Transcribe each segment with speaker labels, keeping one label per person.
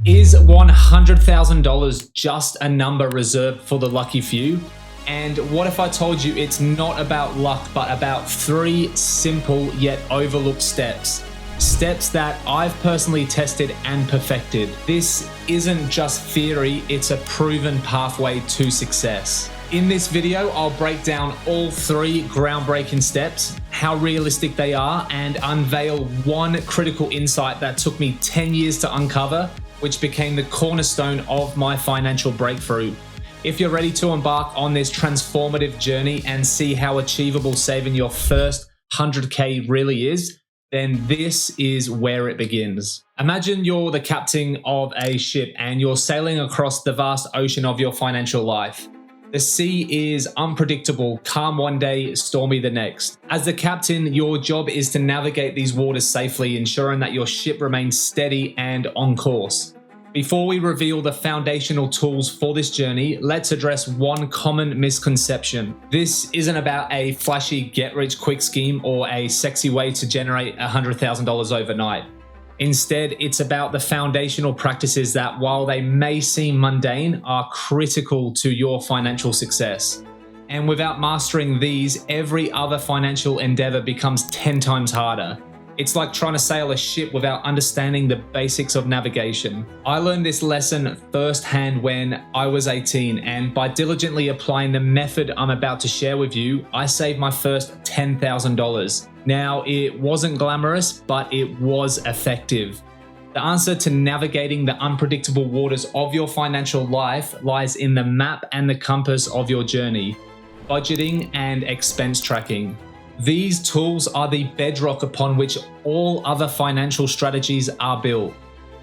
Speaker 1: Is $100,000 just a number reserved for the lucky few? And what if I told you it's not about luck, but about 3 simple yet overlooked steps? Steps that I've personally tested and perfected. This isn't just theory, it's a proven pathway to success. In this video, I'll break down all 3 groundbreaking steps, how realistic they are, and unveil one critical insight that took me 10 years to uncover, which became the cornerstone of my financial breakthrough. If you're ready to embark on this transformative journey and see how achievable saving your first 100K really is, then this is where it begins. Imagine you're the captain of a ship and you're sailing across the vast ocean of your financial life. The sea is unpredictable, calm one day, stormy the next. As the captain, your job is to navigate these waters safely, ensuring that your ship remains steady and on course. Before we reveal the foundational tools for this journey, let's address one common misconception. This isn't about a flashy get-rich-quick scheme or a sexy way to generate $100,000 overnight. Instead, it's about the foundational practices that, while they may seem mundane, are critical to your financial success. And without mastering these, every other financial endeavor becomes 10 times harder. It's like trying to sail a ship without understanding the basics of navigation. I learned this lesson firsthand when I was 18, and by diligently applying the method I'm about to share with you, I saved my first $10,000. Now, it wasn't glamorous, but it was effective. The answer to navigating the unpredictable waters of your financial life lies in the map and the compass of your journey: budgeting and expense tracking. These tools are the bedrock upon which all other financial strategies are built.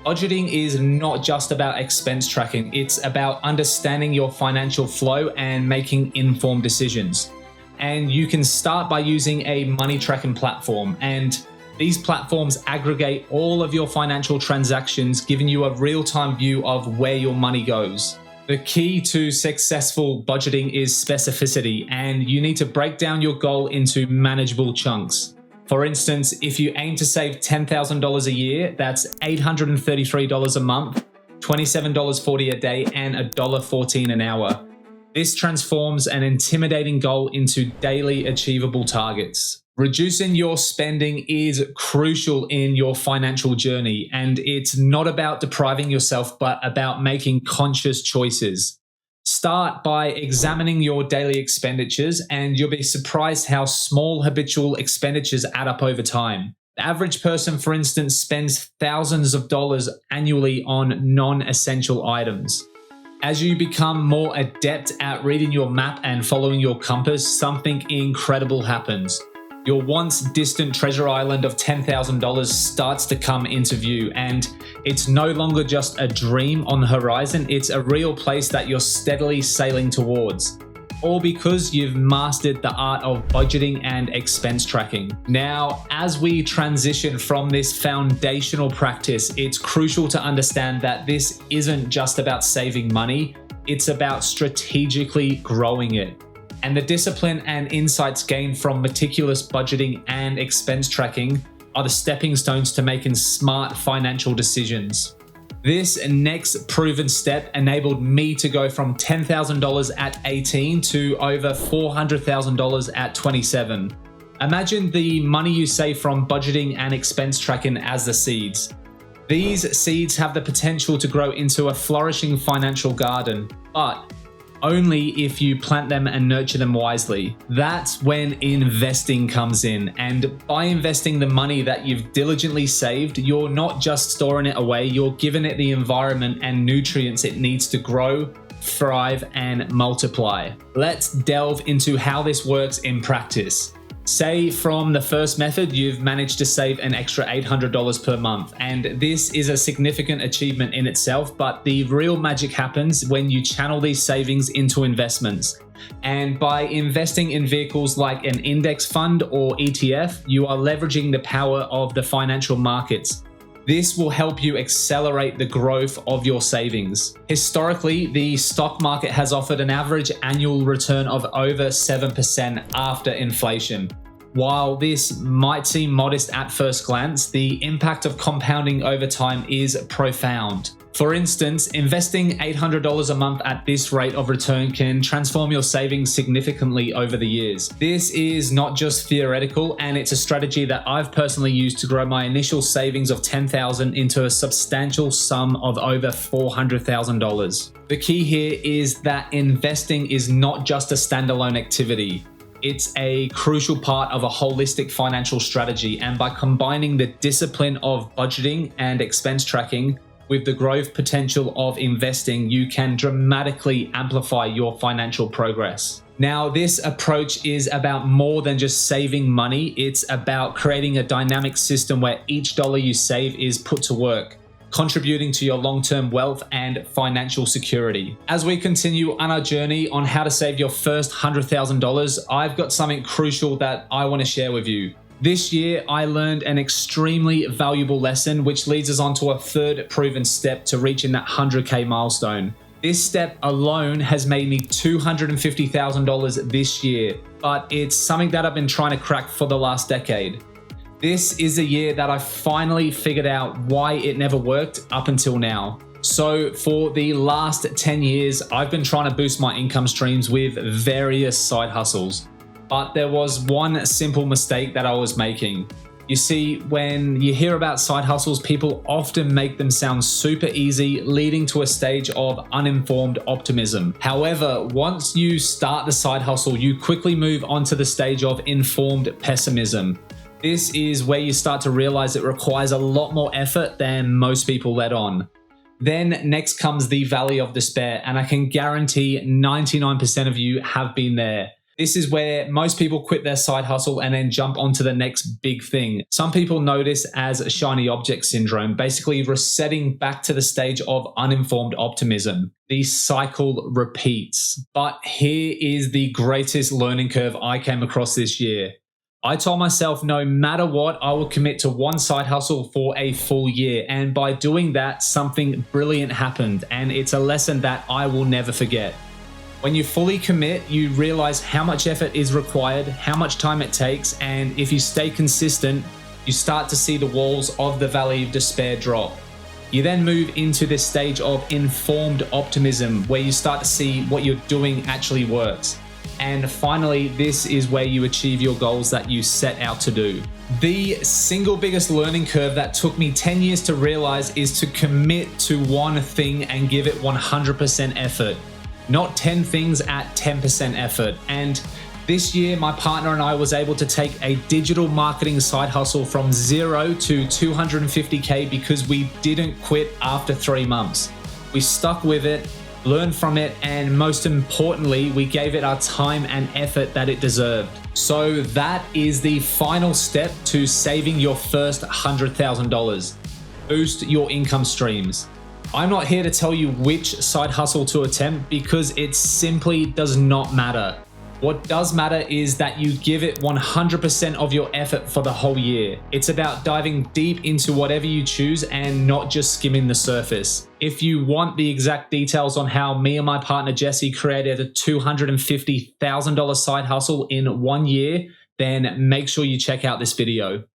Speaker 1: Budgeting is not just about expense tracking, it's about understanding your financial flow and making informed decisions. And you can start by using a money tracking platform, and these platforms aggregate all of your financial transactions, giving you a real-time view of where your money goes. The key to successful budgeting is specificity, and you need to break down your goal into manageable chunks. For instance, if you aim to save $10,000 a year, that's $833 a month, $27.40 a day, and $1.14 an hour. This transforms an intimidating goal into daily achievable targets. Reducing your spending is crucial in your financial journey, and it's not about depriving yourself, but about making conscious choices. Start by examining your daily expenditures, and you'll be surprised how small habitual expenditures add up over time. The average person, for instance, spends thousands of dollars annually on non-essential items. As you become more adept at reading your map and following your compass, something incredible happens. Your once distant treasure island of $10,000 starts to come into view, and it's no longer just a dream on the horizon, it's a real place that you're steadily sailing towards. All because you've mastered the art of budgeting and expense tracking. Now, as we transition from this foundational practice, it's crucial to understand that this isn't just about saving money, it's about strategically growing it. And the discipline and insights gained from meticulous budgeting and expense tracking are the stepping stones to making smart financial decisions. This next proven step enabled me to go from $10,000 at 18 to over $400,000 at 27. Imagine the money you save from budgeting and expense tracking as the seeds. These seeds have the potential to grow into a flourishing financial garden, but only if you plant them and nurture them wisely. That's when investing comes in. And by investing the money that you've diligently saved, you're not just storing it away, you're giving it the environment and nutrients it needs to grow, thrive, and multiply. Let's delve into how this works in practice. Say from the first method, you've managed to save an extra $800 per month. And this is a significant achievement in itself, but the real magic happens when you channel these savings into investments. And by investing in vehicles like an index fund or ETF, you are leveraging the power of the financial markets. This will help you accelerate the growth of your savings. Historically, the stock market has offered an average annual return of over 7% after inflation. While this might seem modest at first glance, the impact of compounding over time is profound. For instance, investing $800 a month at this rate of return can transform your savings significantly over the years. This is not just theoretical, and it's a strategy that I've personally used to grow my initial savings of $10,000 into a substantial sum of over $400,000. The key here is that investing is not just a standalone activity. It's a crucial part of a holistic financial strategy, and by combining the discipline of budgeting and expense tracking with the growth potential of investing, you can dramatically amplify your financial progress. Now, this approach is about more than just saving money. It's about creating a dynamic system where each dollar you save is put to work, contributing to your long-term wealth and financial security. As we continue on our journey on how to save your first $100,000, I've got something crucial that I want to share with you. This year, I learned an extremely valuable lesson, which leads us on to a third proven step to reaching that 100K milestone. This step alone has made me $250,000 this year, but it's something that I've been trying to crack for the last decade. This is a year that I finally figured out why it never worked up until now. So for the last 10 years, I've been trying to boost my income streams with various side hustles. But there was one simple mistake that I was making. You see, when you hear about side hustles, people often make them sound super easy, leading to a stage of uninformed optimism. However, once you start the side hustle, you quickly move on to the stage of informed pessimism. This is where you start to realize it requires a lot more effort than most people let on. Then next comes the valley of despair, and I can guarantee 99% of you have been there. This is where most people quit their side hustle and then jump onto the next big thing. Some people know this as shiny object syndrome, basically resetting back to the stage of uninformed optimism. The cycle repeats. But here is the greatest learning curve I came across this year. I told myself no matter what, I will commit to one side hustle for a full year. And by doing that, something brilliant happened. And it's a lesson that I will never forget. When you fully commit, you realize how much effort is required, how much time it takes, and if you stay consistent, you start to see the walls of the valley of despair drop. You then move into this stage of informed optimism where you start to see what you're doing actually works. And finally, this is where you achieve your goals that you set out to do. The single biggest learning curve that took me 10 years to realize is to commit to one thing and give it 100% effort. Not 10 things at 10% effort. And this year, my partner and I was able to take a digital marketing side hustle from 0 to 250K because we didn't quit after 3 months. We stuck with it, learned from it, and most importantly, we gave it our time and effort that it deserved. So that is the final step to saving your first $100,000. Boost your income streams. I'm not here to tell you which side hustle to attempt because it simply does not matter. What does matter is that you give it 100% of your effort for the whole year. It's about diving deep into whatever you choose and not just skimming the surface. If you want the exact details on how me and my partner Jesse created a $250,000 side hustle in 1 year, then make sure you check out this video.